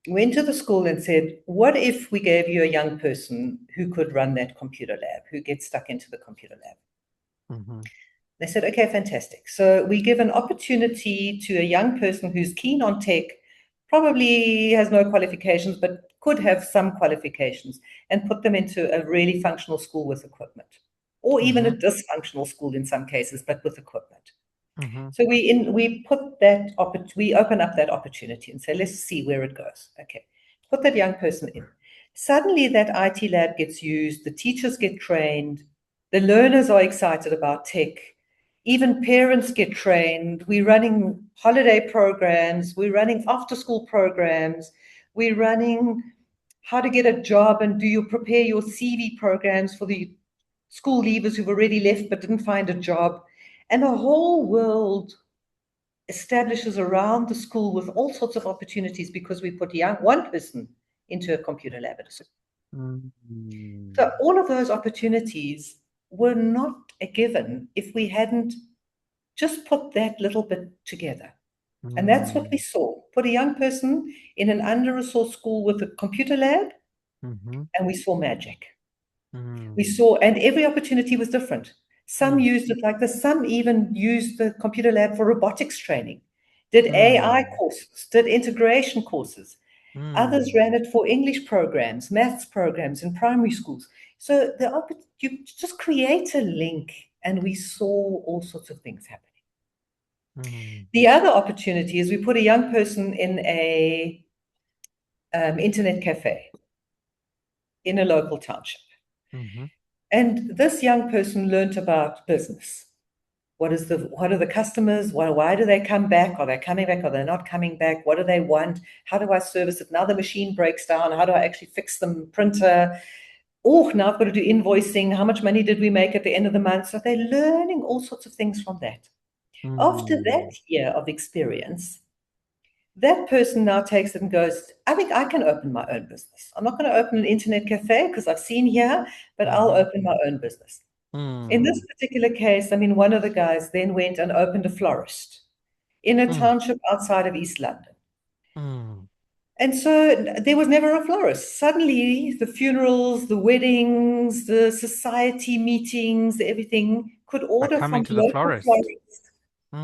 went to the school and said, what if we gave you a young person who could run that computer lab, who gets stuck into the computer lab? Hmm. They said, okay, fantastic. So we give an opportunity to a young person who's keen on tech, probably has no qualifications, but could have some qualifications, and put them into a really functional school with equipment, or even a Hmm. dysfunctional school in some cases, but with equipment. Hmm. So we open up that opportunity and say, let's see where it goes. Okay, put that young person in. Suddenly, that IT lab gets used. The teachers get trained. The learners are excited about tech. Even parents get trained. We're running holiday programs. We're running after-school programs. We're running how to get a job and do you prepare your CV programs for the school leavers who've already left but didn't find a job. And a whole world establishes around the school with all sorts of opportunities because we put one person into a computer lab at a school. So Hmm. all of those opportunities were not a given if we hadn't just put that little bit together. And that's what we Hmm. saw. Put a young person in an under-resourced school with a computer lab, Hmm. and we saw magic. We Hmm. saw, and every opportunity was different. Some Hmm. used it like this, some even used the computer lab for robotics training, did AI Hmm. courses, did integration courses. Others Hmm. ran it for English programs, maths programs in primary schools. So you just create a link, and we saw all sorts of things happening. Hmm. The other opportunity is we put a young person in a internet cafe in a local township. Hmm. And this young person learned about business. What are the customers? Why do they come back? Are they coming back? Are they not coming back? What do they want? How do I service it? Now the machine breaks down. How do I actually fix the printer? Oh, now I've got to do invoicing. How much money did we make at the end of the month? So they're learning all sorts of things from that. After that Hmm. year of experience, that person now takes it and goes, I think I can open my own business. I'm not going to open an internet cafe because I've seen here, but I'll Hmm. open my own business. In this Hmm. particular case, I mean, one of the guys then went and opened a florist in a Hmm. township outside of East London. Hmm. And so there was never a florist. Suddenly, the funerals, the weddings, the society meetings, everything could Are order coming from to the local florist. florists,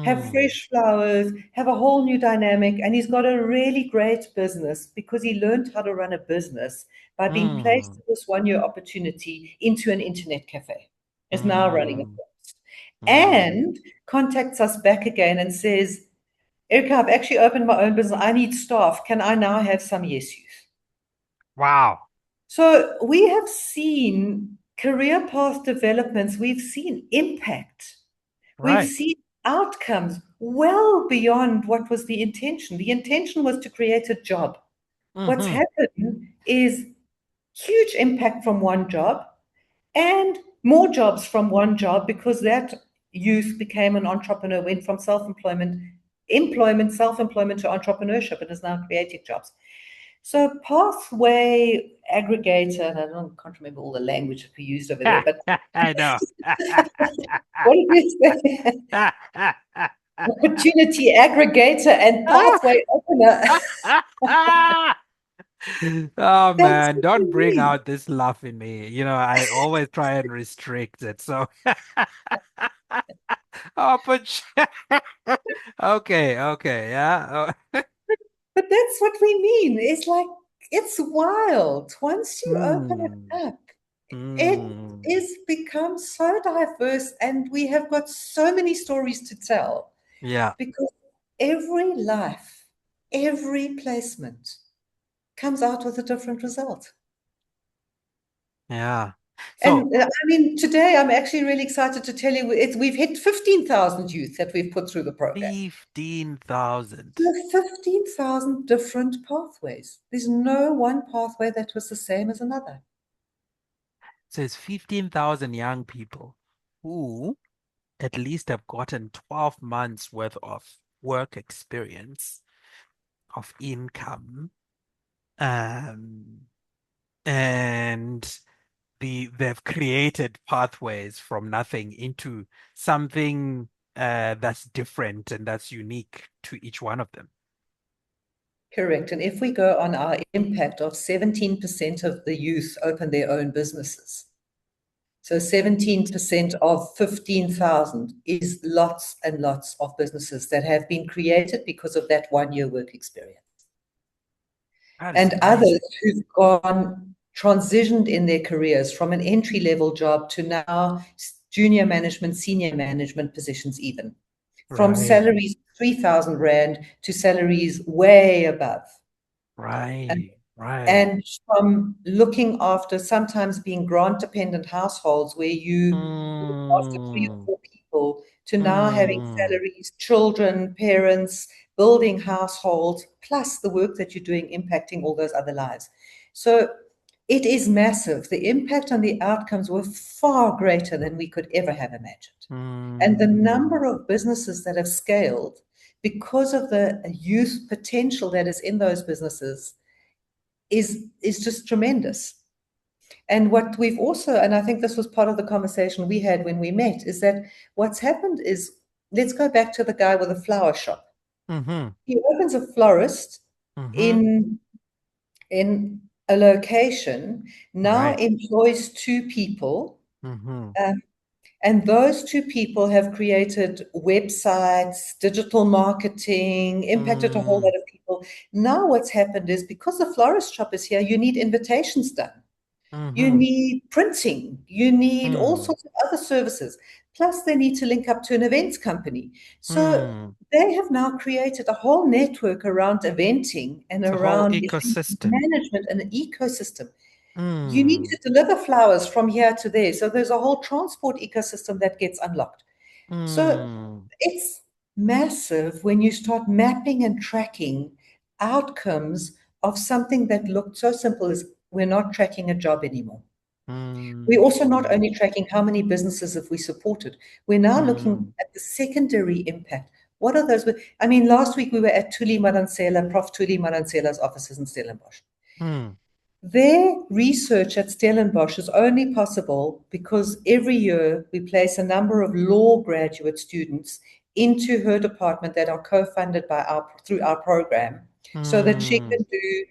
have Hmm. fresh flowers, have a whole new dynamic. And he's got a really great business because he learned how to run a business by being placed Hmm. in this 1 year opportunity into an internet cafe. Is now running a Hmm. florist Hmm. and contacts us back again and says, Erica, I've actually opened my own business. I need staff. Can I now have some yes youth? Wow. So we have seen career path developments, we've seen impact, we've Right. seen outcomes well beyond what was the intention. The intention was to create a job. What's Hmm. happened is huge impact from one job and more jobs from one job because that youth became an entrepreneur, went from self-employment to entrepreneurship and is now creating jobs. So pathway aggregator, and can't remember all the language that we used over there, but I know. what did we say? Opportunity aggregator and pathway opener. Oh That's man, what don't we bring mean. out this laugh in me. I always try and restrict it. So, oh, but okay, okay, yeah. But that's what we mean. It's like, it's wild. Once you open it Hmm. up, it Hmm. is become so diverse, and we have got so many stories to tell Yeah, because every life, every placement comes out with a different result. yeah. So I mean, today I'm actually really excited to tell you we've hit 15,000 youth that we've put through the program. 15,000. There are 15,000 different pathways. There's no one pathway that was the same as another. So it's 15,000 young people who at least have gotten 12 months worth of work experience, of income, um, and they've created pathways from nothing into something that's different and that's unique to each one of them. Correct. And if we go on our impact of 17% of the youth open their own businesses. So 17% of 15,000 is lots and lots of businesses that have been created because of that 1 year work experience. That is And others amazing. who've gone transitioned in their careers from an entry level job to now junior management, senior management positions, even from Right, salaries 3,000 Rand to salaries way above. right, right. And from looking after sometimes being grant dependent households where you look after three or Mm, four people to now having mm, salaries, children, parents, building households, plus the work that you're doing impacting all those other lives. So it is massive. The impact on the outcomes were far greater than we could ever have imagined. And the mm, number of businesses that have scaled because of the youth potential that is in those businesses is just tremendous. And what we've also, and I think this was part of the conversation we had when we met, is that what's happened is, let's go back to the guy with a flower shop. mm-hmm, He opens a florist mm-hmm, in in a location, now right, employs two people, mm-hmm, um, and those two people have created websites, digital marketing, impacted a whole mm, lot of people. Now what's happened is because the florist shop is here, you need invitations done. You mm-hmm, need printing, you need all mm, sorts of other services. Plus, they need to link up to an events company. So mm. they have now created a whole network around eventing and It's a whole around event ecosystem. management and an ecosystem. You need Mm, to deliver flowers from here to there. So there's a whole transport ecosystem that gets unlocked. So mm, it's massive when you start mapping and tracking outcomes of something that looked so simple as we're not tracking a job anymore. We're also not mm, only tracking how many businesses have we supported, we're now looking mm, at the secondary impact. What are those? I mean, last week we were at Tuli Maransela, Prof. Tuli Maransela's offices in Stellenbosch. mm, Their research at Stellenbosch is only possible because every year we place a number of law graduate students into her department that are co-funded by through our program, so that she mm. can do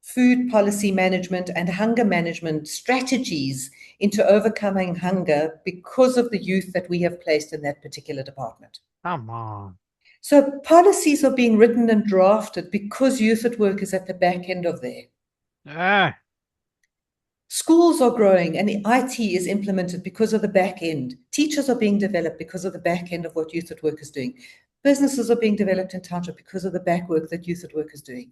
food policy management and hunger management strategies into overcoming hunger because of the youth that we have placed in that particular department. Come on. So policies are being written and drafted because youth at work is at the back end of there. Ah, Schools are growing and IT is implemented because of the back end. Teachers are being developed because of the back end of what Youth at Work is doing. Businesses are being developed in township because of the back work that Youth at Work is doing.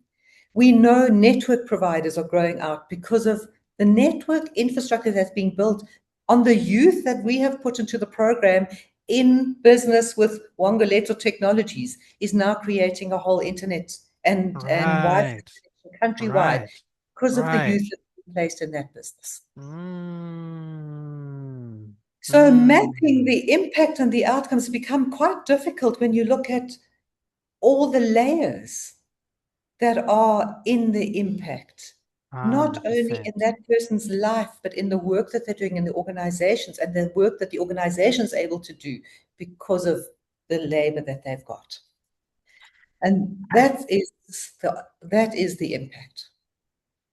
We know network providers are growing out because of the network infrastructure that's being built on the youth that we have put into the program in business with Wangoleto Technologies is now creating a whole internet and Wi-Fi right, connection countrywide right, because of the right. youth placed in that business. Mm, So mapping mm. the impact and the outcomes become quite difficult when you look at all the layers that are in the impact, not only in 100%. that person's life, but in the work that they're doing in the organizations and the work that the organization is able to do because of the labor that they've got. And that is the impact.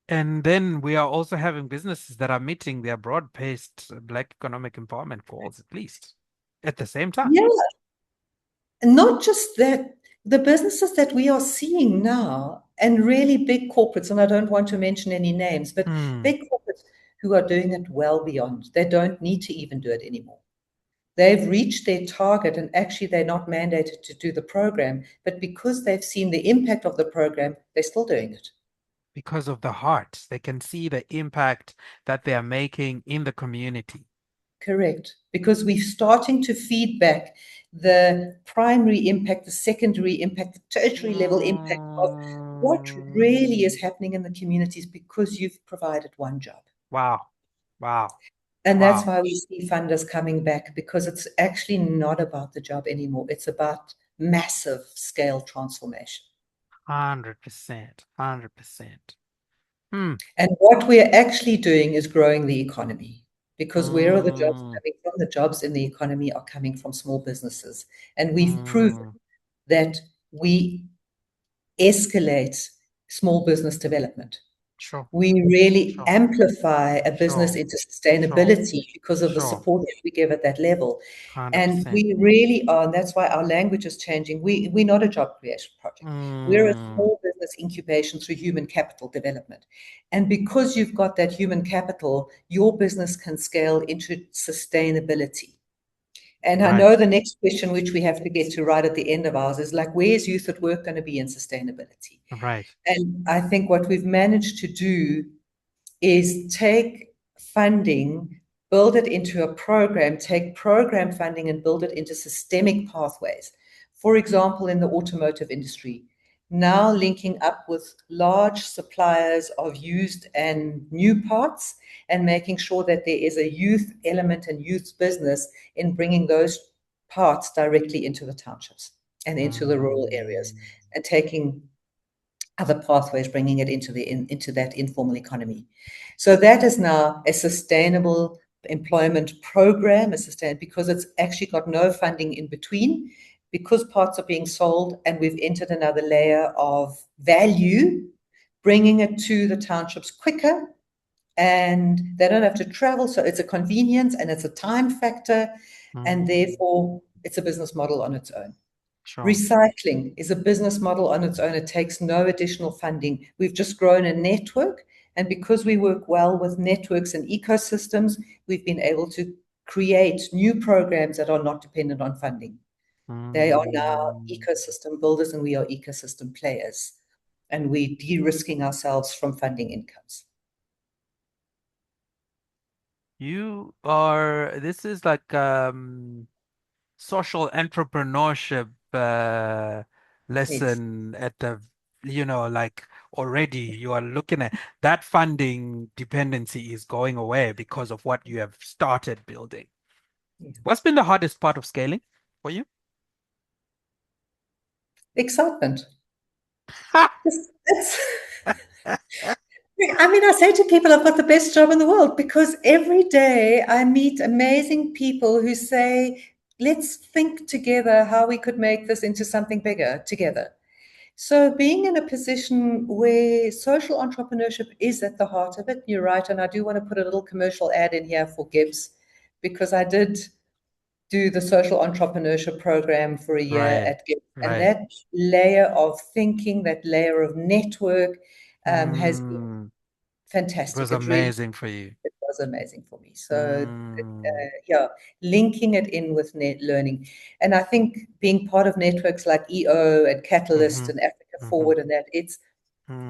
And then we are also having businesses that are meeting their broad-based Black economic empowerment goals, at least at the same time. Yeah, and not just that, the businesses that we are seeing now, and really big corporates, and I don't want to mention any names, but Mm, big corporates who are doing it well beyond. They don't need to even do it anymore. They've reached their target, and actually, they're not mandated to do the program, but because they've seen the impact of the program, they're still doing it. because of the heart. They can see the impact that they are making in the community. Correct. Because we're starting to feed back the primary impact, the secondary impact, the tertiary level impact of what really Mm, is happening in the communities because you've provided one job. wow. Wow. And that's Wow. why we see funders coming back because it's actually not about the job anymore. It's about massive scale transformation. 100%. 100%. Hmm. And what we're actually doing is growing the economy because where are the jobs Mm, coming from? The jobs in the economy are coming from small businesses. And we've proven mm. that we escalate small business development. Sure. We really Sure. amplify a business Sure. into Sure. sustainability because of the Sure. support that we give at that level. And 100%. we really are, and that's why our language is changing. We're not a job creation project. We're a Mm, small business incubation through human capital development. And because you've got that human capital, your business can scale into sustainability. And I know right. the next question, which we have to get to right at the end of ours, is like, where's youth at work going to be in sustainability? Right. And I think what we've managed to do is take funding, build it into a program, take program funding and build it into systemic pathways. For example, in the automotive industry, now linking up with large suppliers of used and new parts and making sure that there is a youth element and youth business in bringing those parts directly into the townships and into the rural areas Mm, and taking other pathways, bringing it into that informal economy. So that is now a sustainable employment program, because it's actually got no funding in between, because parts are being sold, and we've entered another layer of value, bringing it to the townships quicker, and they don't have to travel. So it's a convenience and it's a time factor, and mm, therefore it's a business model on its own. sure. Recycling is a business model on its own. It takes no additional funding. We've just grown a network. And because we work well with networks and ecosystems, we've been able to create new programs that are not dependent on funding. They are now Mm. ecosystem builders and we are ecosystem players. And we're de-risking ourselves from funding incomes. This is like social entrepreneurship Yes. lesson at the, like already you are looking at that funding dependency is going away because of what you have started building. Yeah. What's been the hardest part of scaling for you? Excitement. That's, I mean, I say to people, I've got the best job in the world because every day I meet amazing people who say, let's think together how we could make this into something bigger together. So, being in a position where social entrepreneurship is at the heart of it, you're right. And I do want to put a little commercial ad in here for Gibbs because I did do the social entrepreneurship program for a year Right, at Gibbs. And right. that layer of thinking, that layer of network has been Mm, it was fantastic. amazing for you. It was amazing for me. So Mm, yeah, linking it in with net learning, and I think being part of networks like EO and Catalyst mm-hmm, and Africa mm-hmm, Forward, and that it's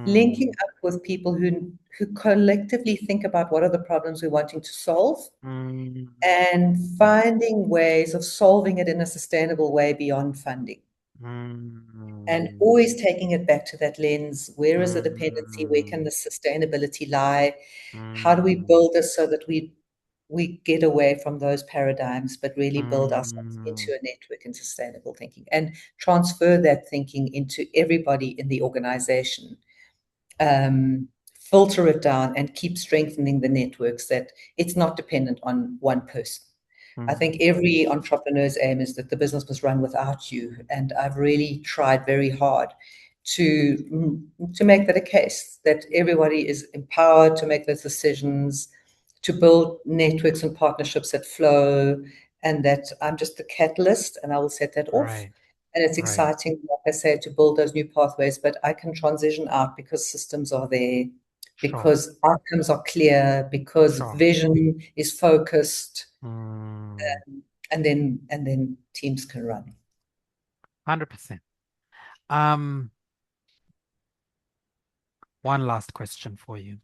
linking mm, up with people who collectively think about what are the problems we're wanting to solve and mm, finding ways of solving it in a sustainable way beyond funding. And mm, always taking it back to that lens. Where is the dependency? Where can mm, the sustainability lie? How do we mm, build this so that we get away from those paradigms, but really build ourselves mm, into a network and sustainable thinking and transfer that thinking into everybody in the organization, filter it down and keep strengthening the networks that it's not dependent on one person. I think mm, every entrepreneur's aim is that the business must run without you. And I've really tried very hard to make that a case, that everybody is empowered to make those decisions, to build networks and partnerships that flow, and that I'm just the catalyst and I will set that off. right, And it's right, exciting, like I say, to build those new pathways, but I can transition out because systems are there, sure, because outcomes are clear, because sure. vision is focused, Mm, and then teams can run. 100%. Um, One last question for you.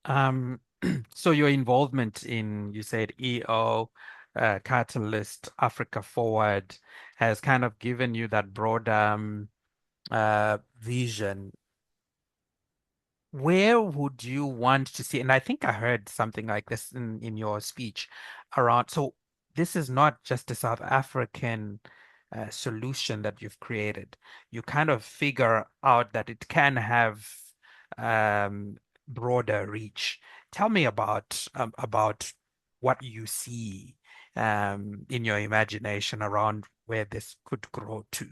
Um, so your involvement in, you said EO, Catalyst, Africa Forward has kind of given you that broad vision. Where would you want to see? And I think I heard something like this in your speech around. So this is not just a South African solution that you've created. You kind of figure out that it can have um, broader reach. Tell me about what you see in your imagination around where this could grow to.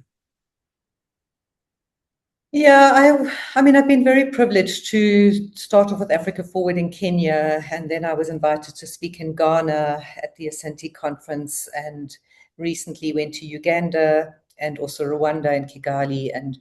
Yeah, I mean, I've been very privileged to start off with Africa Forward in Kenya, and then I was invited to speak in Ghana at the Asante conference, and recently went to Uganda and also Rwanda and Kigali, and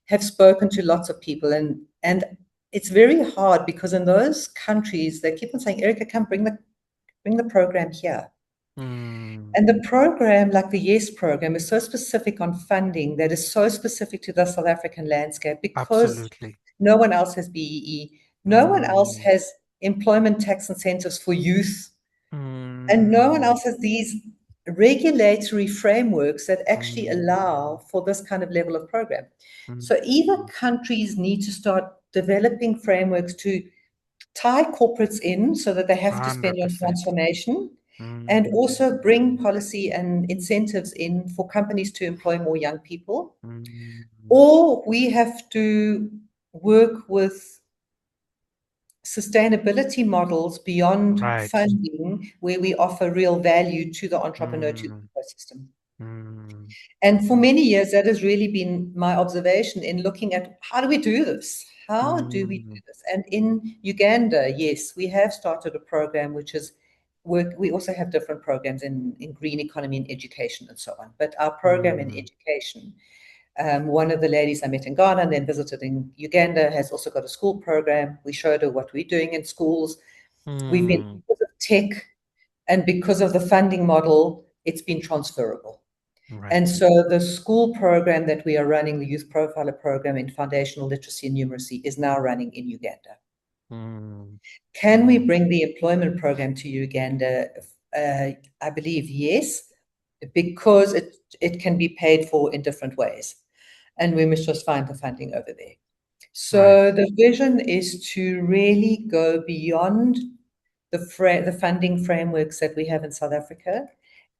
have spoken to lots of people, and it's very hard because in those countries they keep on saying, Erica, come bring the program here. Mm, And the program, like the YES program, is so specific on funding that is so specific to the South African landscape because absolutely. no one else has BEE. No one else Mm, has employment tax incentives for youth. And no one mm, else has these regulatory frameworks that actually mm, allow for this kind of level of program. mm. So either countries need to start developing frameworks to tie corporates in so that they have to spend on 100%. transformation, and Mm, also bring policy and incentives in for companies to employ more young people. mm. Or we have to work with sustainability models beyond Right. funding, where we offer real value to the entrepreneur, to Mm, the ecosystem. mm, And for mm, many years, that has really been my observation in looking at how do we do this? How do we do mm, this? And in Uganda, yes, we have started a program which is work. We also have different programs in green economy and education and so on. But our program in mm, education, one of the ladies I met in Ghana and then visited in Uganda has also got a school program. We showed her what we're doing in schools. We've been, mm. because of tech and because of the funding model, it's been transferable. And Right. so the school program that we are running, the Youth Profiler program in foundational literacy and numeracy, is now running in Uganda. Mm, Can we mm. bring the employment program to Uganda? I believe yes, because it can be paid for in different ways. And we must just find the funding over there. Right. So the vision is to really go beyond the funding frameworks that we have in South Africa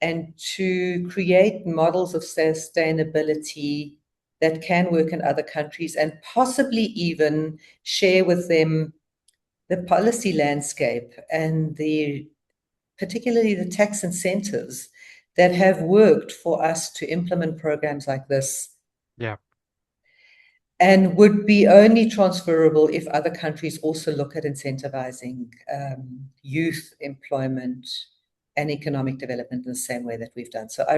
and to create models of sustainability that can work in other countries and possibly even share with them the policy landscape and the particularly the tax incentives that have worked for us to implement programs like this Yeah. and would be only transferable if other countries also look at incentivizing youth employment and economic development in the same way that we've done. So I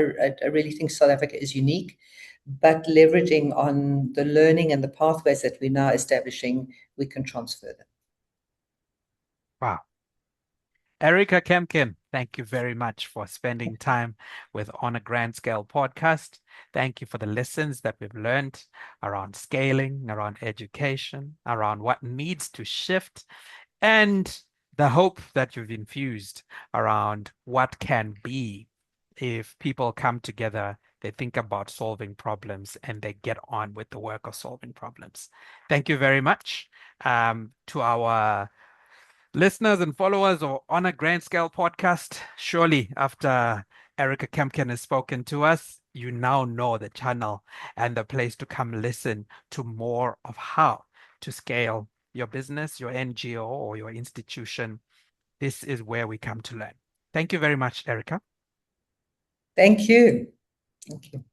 really think South Africa is unique, but leveraging on the learning and the pathways that we're now establishing, we can transfer them. Wow. Erica Kempken, thank you very much for spending time with On a Grand Scale podcast. Thank you for the lessons that we've learned around scaling, around education, around what needs to shift, and the hope that you've infused around what can be if people come together, they think about solving problems, and they get on with the work of solving problems. Thank you very much to our listeners and followers of On a Grand Scale podcast. Surely, after Erica Kempken has spoken to us, you now know the channel and the place to come listen to more of how to scale your business, your NGO, or your institution. This is where we come to learn. Thank you very much, Erica. Thank you. Thank you.